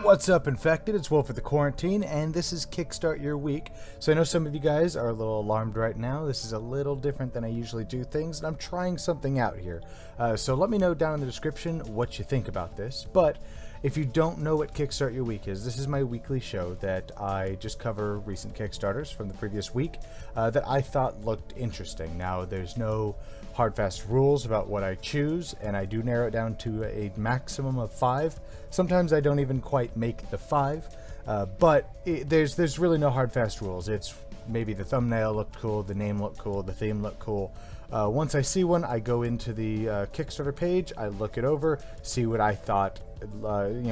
What's up, Infected? It's Wolf of the Quarantine, and this is Kickstart Your Week. So I know some of you guys are a little alarmed right now. This is a little different than I usually do things, and I'm trying something out here. So let me know down in the description what you think about this. But if you don't know what Kickstart Your Week is, this is my weekly show that I just cover recent Kickstarters from the previous week that I thought looked interesting. Now, there's no hard fast rules about what I choose, and I do narrow it down to a maximum of 5. Sometimes I don't even quite make the 5, but there's really no hard fast rules. It's maybe the thumbnail looked cool, the name looked cool, the theme looked cool. Once I see one, I go into the Kickstarter page, I look it over, see what I thought,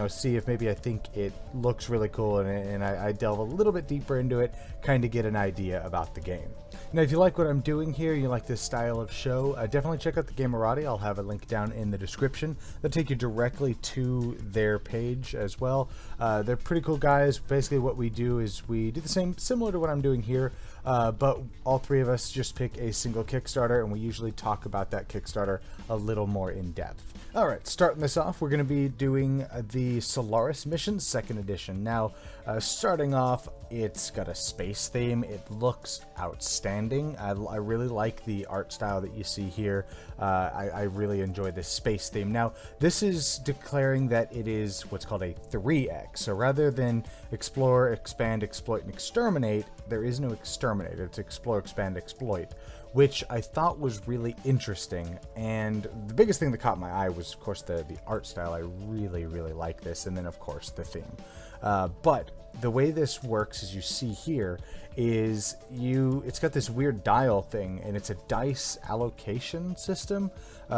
see if maybe I think it looks really cool, and I delve a little bit deeper into it, kind of get an idea about the game. Now, if you like what I'm doing here, you like this style of show, definitely check out the Gamerati. I'll have a link down in the description. They'll take you directly to their page as well. They're pretty cool guys. Basically, what we do is we do the same, similar to what I'm doing here, but all three of us just pick a single Kickstarter, and we usually talk about that Kickstarter a little more in depth. Alright, starting this off, we're going to be doing the Solaris mission, 2nd edition. Now, starting off, it's got a space theme. It looks outstanding. I really like the art style that you see here. I really enjoy this space theme. Now, this is declaring that it is what's called a 3X. So rather than explore, expand, exploit, and exterminate, there is no exterminate. It's explore, expand, exploit, which I thought was really interesting. And the biggest thing that caught my eye was, of course, the art style. I really like this, and then of course the theme. But the way this works, as you see here, is it's got this weird dial thing, and it's a dice allocation system,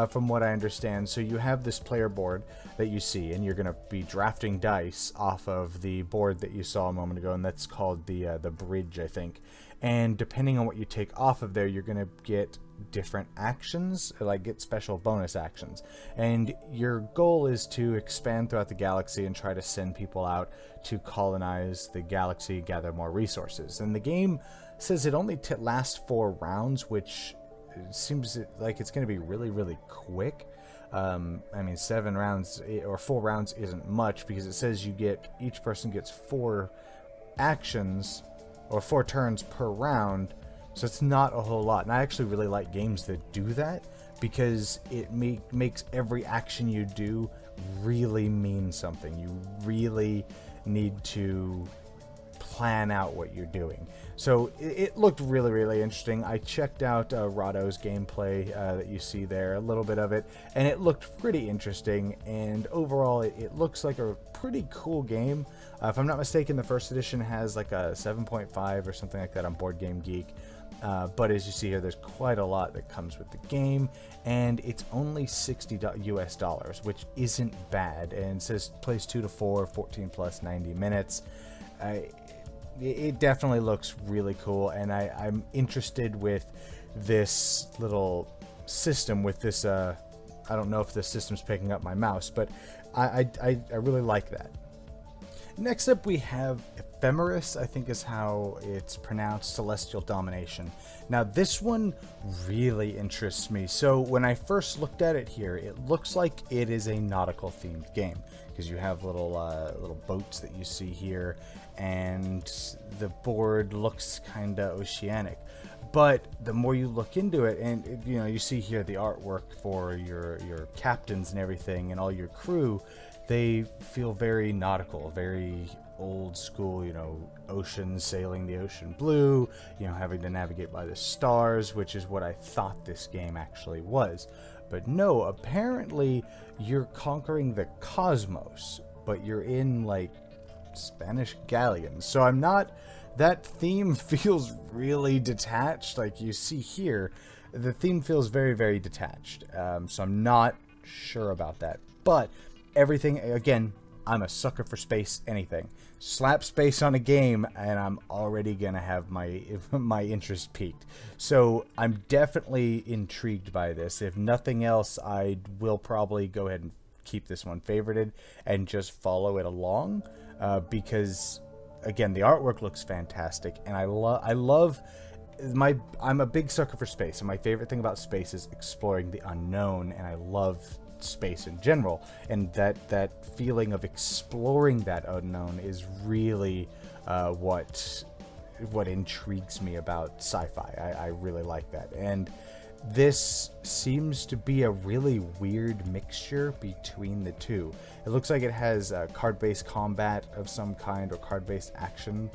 from what I understand. So you have this player board that you see, and you're going to be drafting dice off of the board that you saw a moment ago, and that's called the bridge, I think. And depending on what you take off of there, you're going to get different actions, like get special bonus actions. And your goal is to expand throughout the galaxy and try to send people out to colonize the galaxy, gather more resources. And the game says it only lasts 4 rounds, which seems like it's going to be really quick. I mean, 7 rounds or 4 rounds isn't much, because it says each person gets 4 actions or 4 turns per round, so it's not a whole lot. And I actually really like games that do that, because it makes every action you do really mean something. You really need to plan out what you're doing. So it looked really interesting. I checked out Rado's gameplay that you see there, a little bit of it, and it looked pretty interesting. And overall, it looks like a pretty cool game. If I'm not mistaken, the 1st edition has like a 7.5 or something like that on Board Game Geek. But as you see here, there's quite a lot that comes with the game, and it's only $60 US, which isn't bad. And it says plays 2 to 4, 14 plus 90 minutes. It definitely looks really cool, and I'm interested with this little system, with this, I don't know if this system's picking up my mouse, but I really like that. Next up, we have Ephemeris, I think is how it's pronounced, Celestial Domination. Now, this one really interests me. So when I first looked at it here, it looks like it is a nautical themed game, because you have little boats that you see here, and the board looks kind of oceanic. But the more you look into it, and you see here the artwork for your captains and everything, and all your crew, they feel very nautical, very old school, ocean, sailing the ocean blue, having to navigate by the stars, which is what I thought this game actually was. But no, apparently you're conquering the cosmos, but you're in like Spanish galleons. So that theme feels really detached. Like you see here, the theme feels very detached. So I'm not sure about that. But everything, again, I'm a sucker for space, anything. Slap space on a game, and I'm already gonna have my interest piqued. So I'm definitely intrigued by this. If nothing else, I will probably go ahead and keep this one favorited and just follow it along, because again, the artwork looks fantastic, and I'm a big sucker for space, and my favorite thing about space is exploring the unknown, and I love space in general, and that feeling of exploring that unknown is really what intrigues me about sci-fi. I really like that, and this seems to be a really weird mixture between the two. It looks like it has card-based combat of some kind, or card-based action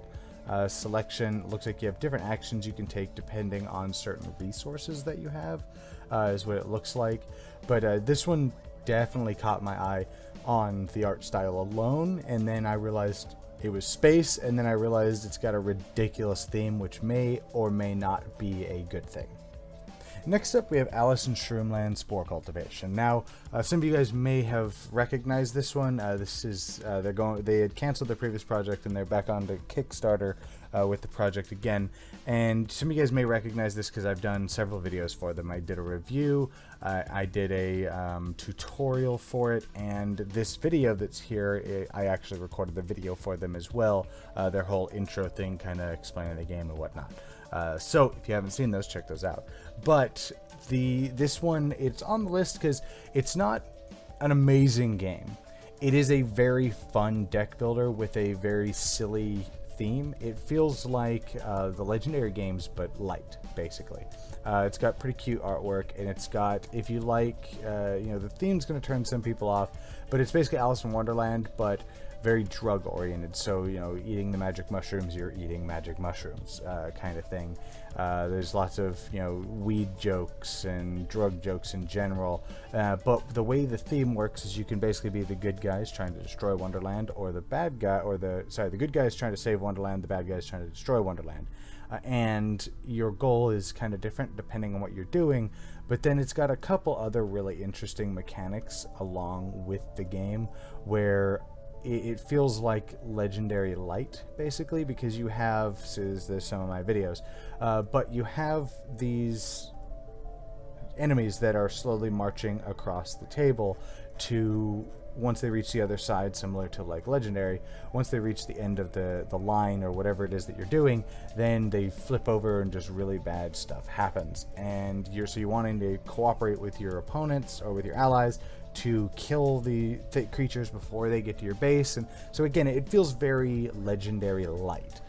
selection. It looks like you have different actions you can take depending on certain resources that you have, is what it looks like. But this one definitely caught my eye on the art style alone, and then I realized it was space, and then I realized it's got a ridiculous theme, which may or may not be a good thing. Next up, we have Alice in Shroomland Spore Cultivation. Now, some of you guys may have recognized this one. This is they had canceled their previous project and they're back on the Kickstarter with the project again. And some of you guys may recognize this because I've done several videos for them. I did a review, I did a tutorial for it, and this video that's here, I actually recorded the video for them as well. Their whole intro thing, kind of explaining the game and whatnot. So if you haven't seen those, check those out. But this one, it's on the list because it's not an amazing game. It is a very fun deck builder with a very silly theme. It feels like the Legendary games, but light, basically. It's got pretty cute artwork, and it's got, if you like, the theme's going to turn some people off, but it's basically Alice in Wonderland, but very drug oriented. So, eating the magic mushrooms, you're eating magic mushrooms, kind of thing. There's lots of, weed jokes and drug jokes in general. But the way the theme works is you can basically be the good guys trying to destroy Wonderland, or the bad guy, the good guys trying to save Wonderland, the bad guys trying to destroy Wonderland. And your goal is kind of different depending on what you're doing, but then it's got a couple other really interesting mechanics along with the game where it feels like Legendary light, basically, because you have, so there's some of my videos, but you have these enemies that are slowly marching across the table to, once they reach the other side, similar to like Legendary, once they reach the end of the line or whatever it is that you're doing, then they flip over and just really bad stuff happens. And so you're wanting to cooperate with your opponents or with your allies to kill the creatures before they get to your base. And so again, it feels very Legendary light.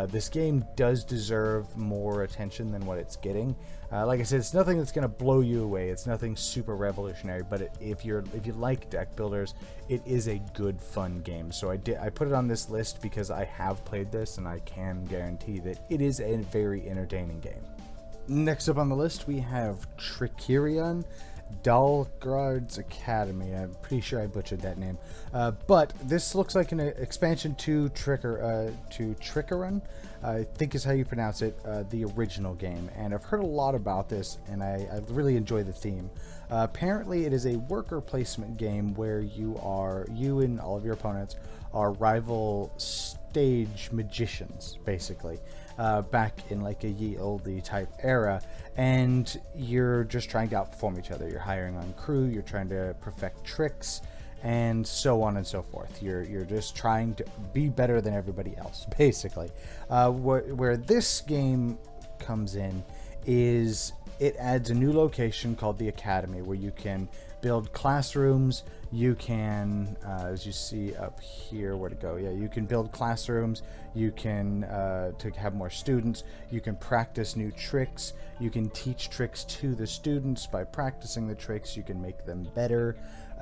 This game does deserve more attention than what it's getting. Like I said, it's nothing that's going to blow you away. It's nothing super revolutionary, but if you like deck builders, it is a good, fun game. So I put it on this list because I have played this, and I can guarantee that it is a very entertaining game. Next up on the list, we have Trickerion Dalgard's Academy. I'm pretty sure I butchered that name, but this looks like an expansion to Trickeron, I think is how you pronounce it, the original game. And I've heard a lot about this, and I really enjoy the theme. Apparently, it is a worker placement game where you and all of your opponents are rival stage magicians, basically. Back in like a ye olde type era, and you're just trying to outperform each other. You're hiring on crew, you're trying to perfect tricks, and so on and so forth. You're just trying to be better than everybody else, basically. Where this game comes in is it adds a new location called the Academy, where you can build classrooms. You can, as you see up here, where to go? Yeah, you can build classrooms. You can, to have more students. You can practice new tricks. You can teach tricks to the students by practicing the tricks. You can make them better,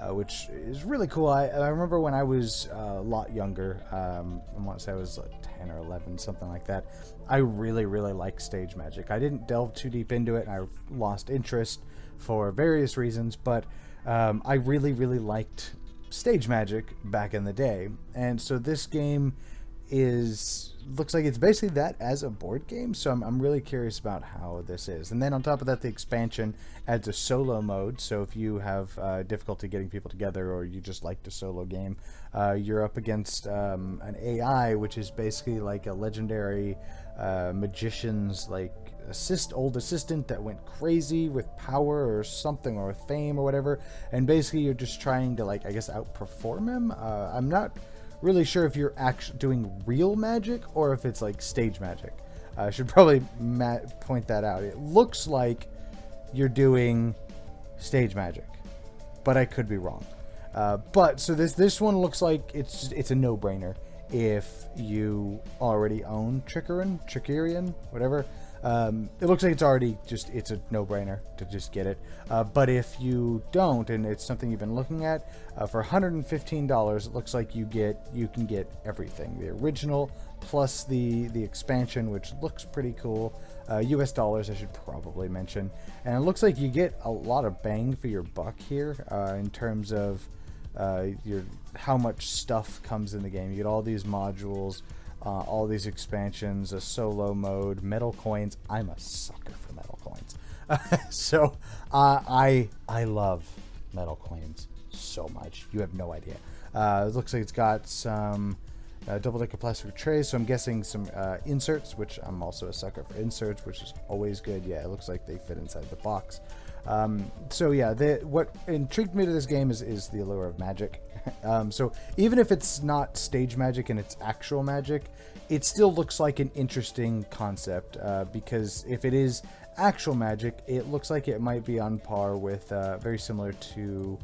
which is really cool. I remember when I was a lot younger, I want to say I was like 10 or 11, something like that. I really, really liked stage magic. I didn't delve too deep into it, and I lost interest for various reasons, but I really, really liked stage magic back in the day. And so this game looks like it's basically that as a board game, so I'm really curious about how this is. And then on top of that, the expansion adds a solo mode, so if you have difficulty getting people together, or you just like the solo game, you're up against an AI, which is basically like a Legendary magician's like old assistant that went crazy with power or something, or fame or whatever, and basically you're just trying to, like, I guess, outperform him. I'm not really sure if you're actually doing real magic or if it's like stage magic. I should probably point that out. It looks like you're doing stage magic, but I could be wrong. But so this one looks like it's a no-brainer if you already own Trickerion, whatever. It looks like it's a no-brainer to just get it. But if you don't, and it's something you've been looking at, for $115, it looks like you can get everything. The original plus the expansion, which looks pretty cool. US dollars, I should probably mention. And it looks like you get a lot of bang for your buck here, in terms of how much stuff comes in the game. You get all these modules, all these expansions, a solo mode, metal coins. I'm a sucker for metal coins. So I love metal coins so much. You have no idea. It looks like it's got some double-decker plastic trays, so I'm guessing some inserts, which I'm also a sucker for inserts, which is always good. Yeah, it looks like they fit inside the box. So yeah, what intrigued me to this game is the allure of magic. So even if it's not stage magic and it's actual magic, it still looks like an interesting concept, because if it is actual magic, it looks like it might be on par with, very similar to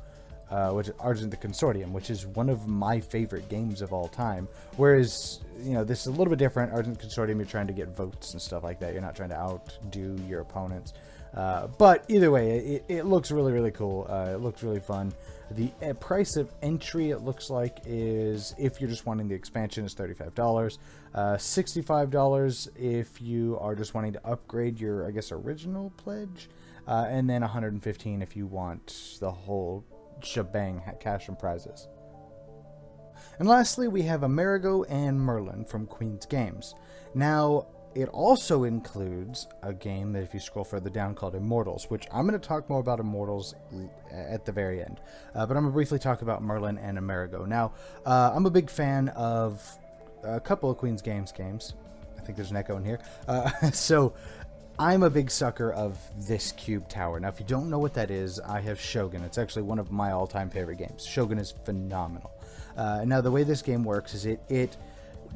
Argent the Consortium, which is one of my favorite games of all time. Whereas, this is a little bit different. Argent Consortium, you're trying to get votes and stuff like that. You're not trying to outdo your opponents. But either way, it looks really, really cool. It looks really fun. The price of entry, it looks like, is, if you're just wanting the expansion, is $35. $65 if you are just wanting to upgrade your, I guess, original pledge. And then $115 if you want the whole shebang, cash and prizes. And lastly, we have Amerigo and Merlin from Queen's Games. Now, it also includes a game that, if you scroll further down, called Immortals, which I'm going to talk more about Immortals at the very end. But I'm going to briefly talk about Merlin and Amerigo. Now, I'm a big fan of a couple of Queen's Games games. I think there's an echo in here. So I'm a big sucker of this cube tower. Now, if you don't know what that is, I have Shogun. It's actually one of my all-time favorite games. Shogun is phenomenal. Now, the way this game works is it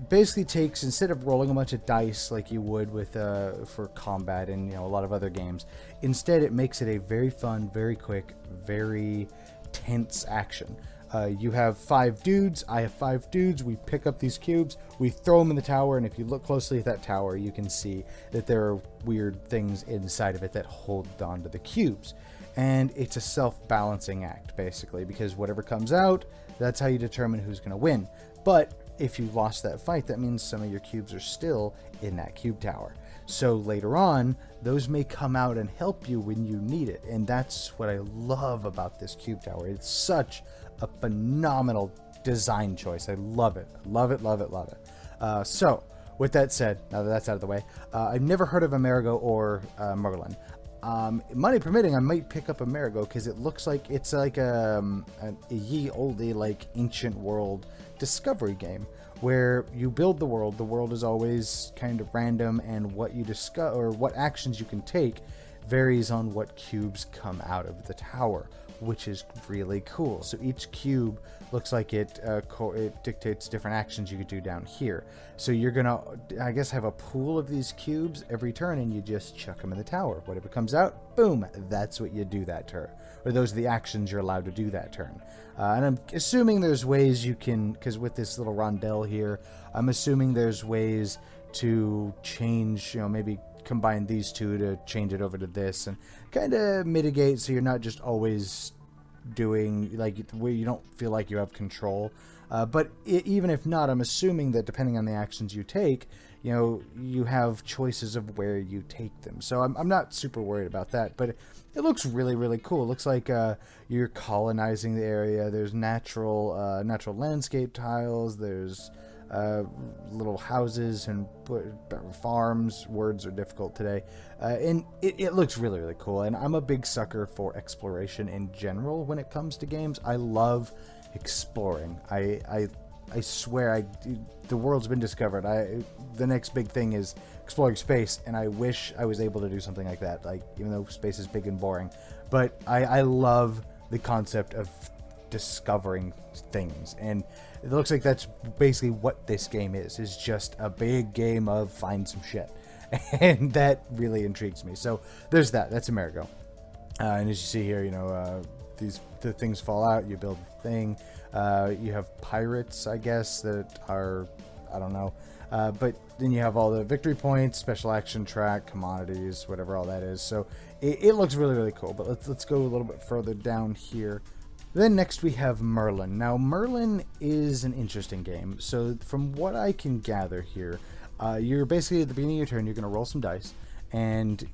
basically takes, instead of rolling a bunch of dice like you would with for combat and a lot of other games, instead it makes it a very fun, very quick, very tense action. You have 5 dudes, I have 5 dudes, we pick up these cubes, we throw them in the tower, and if you look closely at that tower, you can see that there are weird things inside of it that hold on to the cubes. And it's a self-balancing act, basically, because whatever comes out, that's how you determine who's going to win. But if you lost that fight, that means some of your cubes are still in that cube tower. So later on, those may come out and help you when you need it. And that's what I love about this cube tower. It's such a phenomenal design choice. I love it. Love it, love it, love it. So, with that said, now that that's out of the way, I've never heard of Amerigo or Merlin. Money permitting, I might pick up Amerigo because it looks like it's like a ye olde, like, ancient world discovery game where you build the world is always kind of random, and what you discover or what actions you can take varies on what cubes come out of the tower, which is really cool. So each cube looks like it dictates different actions you could do down here. So you're gonna, I guess, have a pool of these cubes every turn, and you just chuck them in the tower. Whatever comes out, boom, that's what you do that turn. Or those are the actions you're allowed to do that turn. And I'm assuming there's ways you can, because with this little rondelle here, I'm assuming there's ways to change, maybe combine these two to change it over to this and kind of mitigate so you're not just always doing, like, where you don't feel like you have control. But even if not, I'm assuming that depending on the actions you take, you have choices of where you take them. So I'm not super worried about that, but it looks really, really cool. It looks like you're colonizing the area. There's natural landscape tiles. There's little houses and farms. Words are difficult today. And it looks really, really cool. And I'm a big sucker for exploration in general when it comes to games. I love exploring. I swear, the world's been discovered. The next big thing is exploring space, and I wish I was able to do something like that. Like, even though space is big and boring, but I love the concept of discovering things, and it looks like that's basically what this game is just a big game of find some shit, and that really intrigues me. So there's that. That's Amerigo, and as you see here, these the things fall out, you build a thing. You have pirates, I guess, that are, I don't know. But then you have all the victory points, special action track, commodities, whatever all that is. So it looks really, really cool. But let's go a little bit further down here. Then next we have Merlin. Now Merlin is an interesting game. So from what I can gather here, you're basically at the beginning of your turn, you're going to roll some dice. And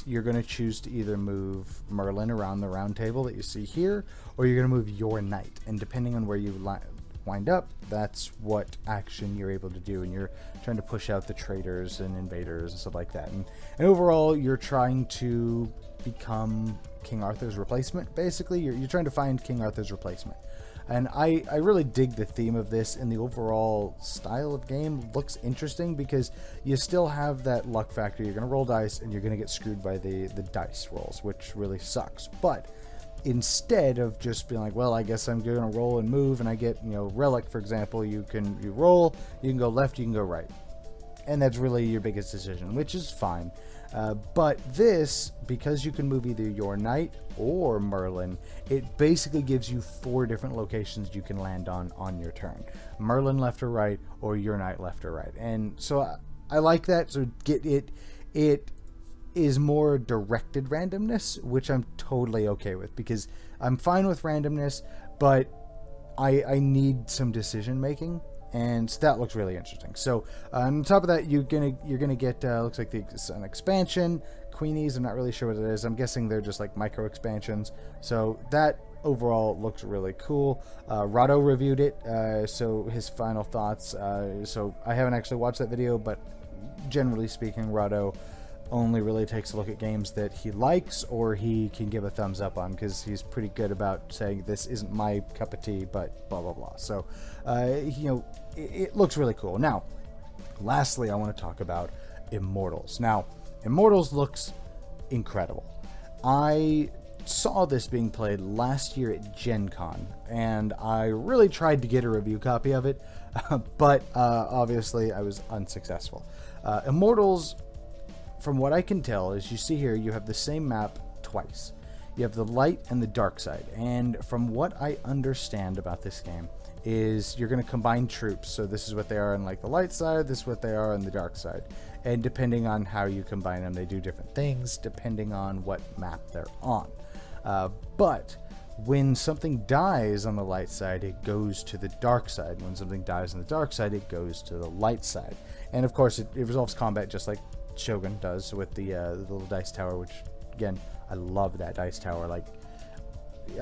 you're going to choose to either move Merlin around the round table that you see here, or you're going to move your knight. And depending on where you wind up, that's what action you're able to do. And you're trying to push out the traitors and invaders and stuff like that. And overall, you're trying to become King Arthur's replacement. Basically, you're trying to find King Arthur's replacement. And I really dig the theme of this, and the overall style of game looks interesting because you still have that luck factor. You're going to roll dice and you're going to get screwed by the dice rolls, which really sucks. But instead of just being like, well, I guess I'm going to roll and move and I get, relic, for example, you roll, you can go left, you can go right. And that's really your biggest decision, which is fine. But this, because you can move either your knight or Merlin, it basically gives you 4 different locations you can land on your turn. Merlin left or right, or your knight left or right. And so I like that. So it is more directed randomness, which I'm totally okay with, because I'm fine with randomness, but I need some decision making. And so that looks really interesting. So on top of that, you're gonna get looks like an expansion, Queenies. I'm not really sure what it is. I'm guessing they're just like micro expansions. So that overall looks really cool. Rado reviewed it, so his final thoughts. So I haven't actually watched that video, but generally speaking, Rado only really takes a look at games that he likes or he can give a thumbs up on, because he's pretty good about saying this isn't my cup of tea, but blah blah blah. So it looks really cool. Now lastly, I want to talk about Immortals. Now Immortals looks incredible. I saw this being played last year at Gen Con, and I really tried to get a review copy of it, but obviously I was unsuccessful. Immortals, from what I can tell, as you see here, you have the same map twice. You have the light and the dark side. And from what I understand about this game is you're going to combine troops. So this is what they are on like the light side, this is what they are on the dark side. And depending on how you combine them, they do different things depending on what map they're on. But when something dies on the light side, it goes to the dark side. When something dies on the dark side, it goes to the light side. And of course, it resolves combat just like Shogun does with the little dice tower, which again, I love that dice tower. Like,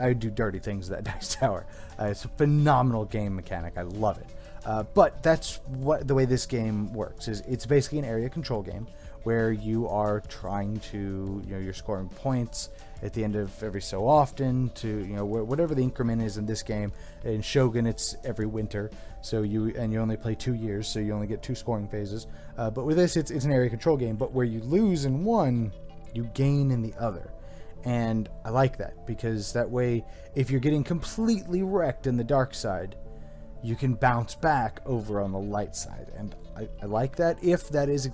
I do dirty things with that dice tower. It's a phenomenal game mechanic. I love it. But that's the way this game works. Is it's basically an area control game where you are trying to, you're scoring points at the end of every so often to, whatever the increment is in this game. In Shogun, it's every winter. So you only play 2 years, so you only get 2 scoring phases. But with this, it's an area control game. But where you lose in one, you gain in the other. And I like that, because that way, if you're getting completely wrecked in the dark side, you can bounce back over on the light side. And I like that, if that is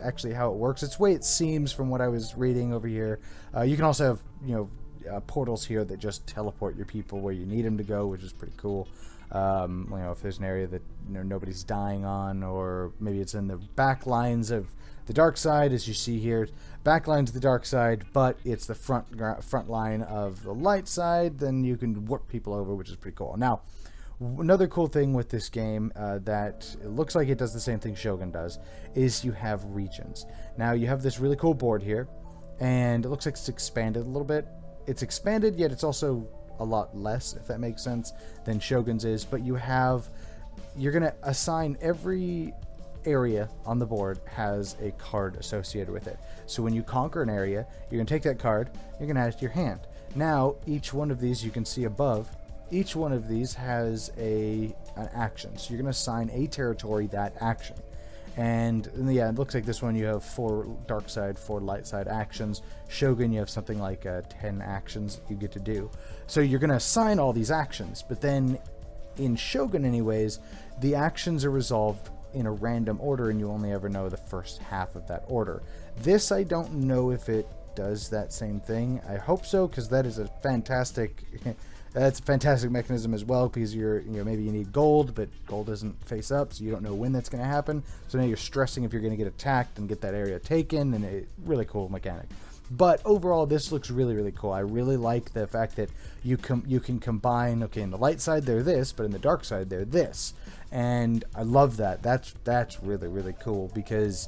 actually how it works. It's the way it seems from what I was reading over here. You can also have portals here that just teleport your people where you need them to go, which is pretty cool. If there's an area that nobody's dying on, or maybe it's in the back lines of the dark side, as you see here, back lines of the dark side, but it's the front line of the light side, then you can warp people over, which is pretty cool. Now, another cool thing with this game that it looks like it does the same thing Shogun does is you have regions. Now, you have this really cool board here, and it looks like it's expanded a little bit. It's expanded, yet it's also a lot less, if that makes sense, than Shogun's is. But you're going to assign every area on the board has a card associated with it. So when you conquer an area, you're going to take that card, you're going to add it to your hand. Now, each one of these you can see above, each one of these has an action. So you're going to assign a territory that action. And yeah, it looks like this one you have 4 dark side, 4 light side actions. Shogun, you have something like 10 actions you get to do. So you're going to assign all these actions, but then in Shogun anyways, the actions are resolved in a random order, and you only ever know the first half of that order. This, I don't know if it does that same thing. I hope so, because that is a fantastic That's a fantastic mechanism as well, because maybe you need gold, but gold doesn't face up, so you don't know when that's going to happen. So now you're stressing if you're going to get attacked and get that area taken, and a really cool mechanic. But overall, this looks really, really cool. I really like the fact that you can combine, okay, in the light side they're this, but in the dark side they're this. And I love that. That's really, really cool, because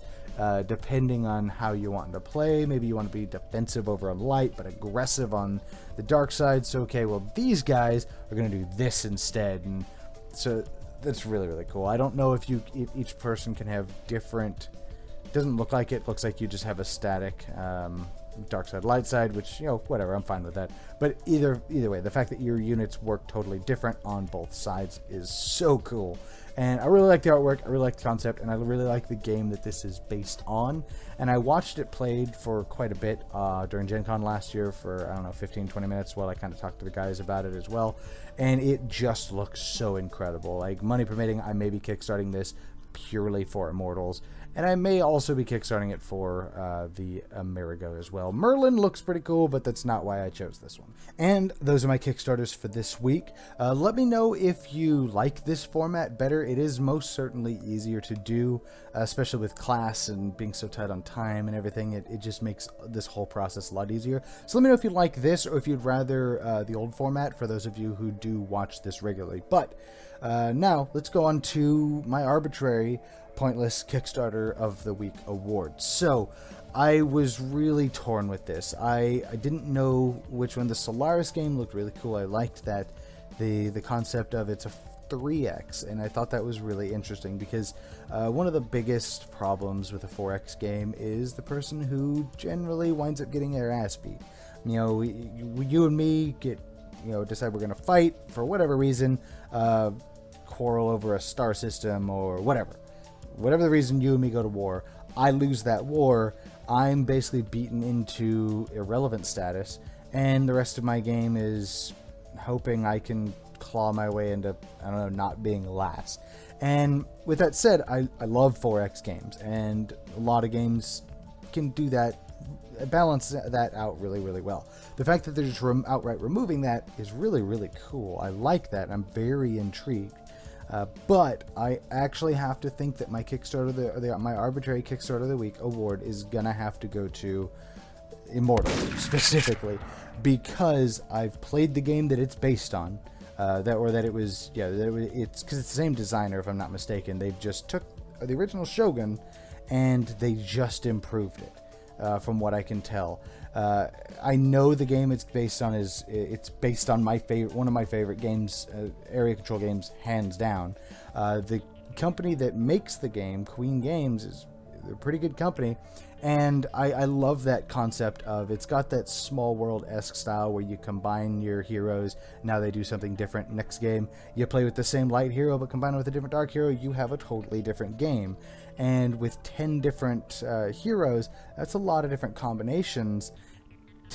depending on how you want to play, maybe you want to be defensive over on light, but aggressive on the dark side. So, okay, well, these guys are going to do this instead. And so that's really, really cool. I don't know if each person can have different... Doesn't look like it. Looks like you just have a static dark side, light side, which, whatever, I'm fine with that. But either way, the fact that your units work totally different on both sides is so cool. And I really like the artwork, I really like the concept, and I really like the game that this is based on. And I watched it played for quite a bit during Gen Con last year for, I don't know, 15-20 minutes while I kind of talked to the guys about it as well. And it just looks so incredible. Like, money permitting, I may be kickstarting this purely for Immortals. And I may also be kickstarting it for the Amerigo as well. Merlin looks pretty cool, but that's not why I chose this one. And those are my Kickstarters for this week. Let me know if you like this format better. It is most certainly easier to do, especially with class and being so tight on time and everything. It just makes this whole process a lot easier. So let me know if you like this, or if you'd rather the old format, for those of you who do watch this regularly. But now let's go on to my arbitrary pointless Kickstarter of the Week award. So I was really torn with this. I didn't know which one. The Solaris game looked really cool. I liked that the concept of it's a 3x, and I thought that was really interesting, because one of the biggest problems with a 4x game is the person who generally winds up getting their ass beat. You and me get, decide we're going to fight for whatever reason, quarrel over a star system or whatever the reason, you and me go to war. I lose that war. I'm basically beaten into irrelevant status, and the rest of my game is hoping I can claw my way into, I don't know, not being last. And with that said, I love 4X games, and a lot of games can do that, balance that out really, really well. The fact that they're just outright removing that is really, really cool. I like that. I'm very intrigued. But I actually have to think that my Kickstarter, my arbitrary Kickstarter of the Week award is gonna have to go to Immortal specifically, because I've played the game that it's based on. It's because it's the same designer, if I'm not mistaken. They've just took the original Shogun and they just improved it, from what I can tell. I know the game it's based on it's based on one of my favorite games, area control games, hands down. The company that makes the game, Queen Games, is a pretty good company, and I love that concept of, it's got that small world-esque style where you combine your heroes. Now they do something different. Next game, you play with the same light hero, but combine it with a different dark hero, you have a totally different game. And with 10 different heroes, that's a lot of different combinations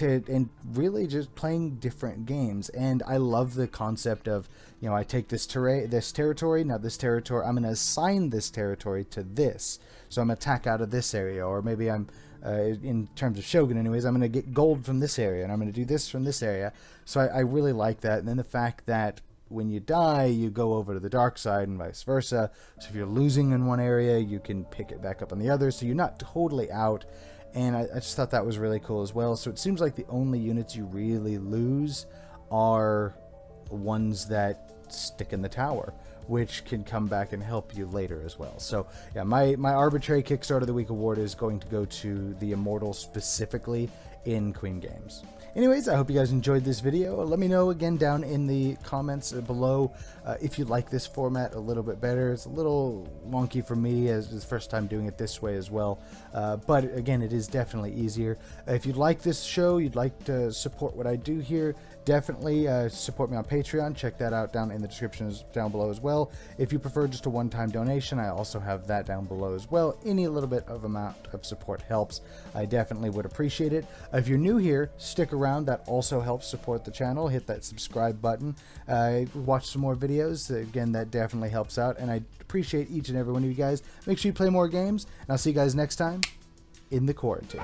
and really just playing different games. And I love the concept of, I take this territory, now this territory, I'm going to assign this territory to this. So I'm going to attack out of this area, or maybe I'm, in terms of Shogun anyways, I'm going to get gold from this area, and I'm going to do this from this area. So I really like that. And then the fact that when you die, you go over to the dark side and vice versa. So if you're losing in one area, you can pick it back up on the other, so you're not totally out. And I just thought that was really cool as well. So it seems like the only units you really lose are ones that stick in the tower, which can come back and help you later as well. So yeah, my arbitrary Kickstarter of the Week award is going to go to the Immortals, specifically in Queen Games. Anyways, I hope you guys enjoyed this video. Let me know again down in the comments below if you like this format a little bit better. It's a little wonky for me, as it's the first time doing it this way as well. But again, it is definitely easier. If you'd like this show, you'd like to support what I do here, definitely support me on Patreon. Check that out down in the description down below as well. If you prefer just a one-time donation, I also have that down below as well. Any little bit of amount of support helps. I definitely would appreciate it. If you're new here, stick around. That also helps support the channel. Hit that subscribe button. Watch some more videos. Again, that definitely helps out, and I appreciate each and every one of you guys. Make sure you play more games, and I'll see you guys next time in the quarantine.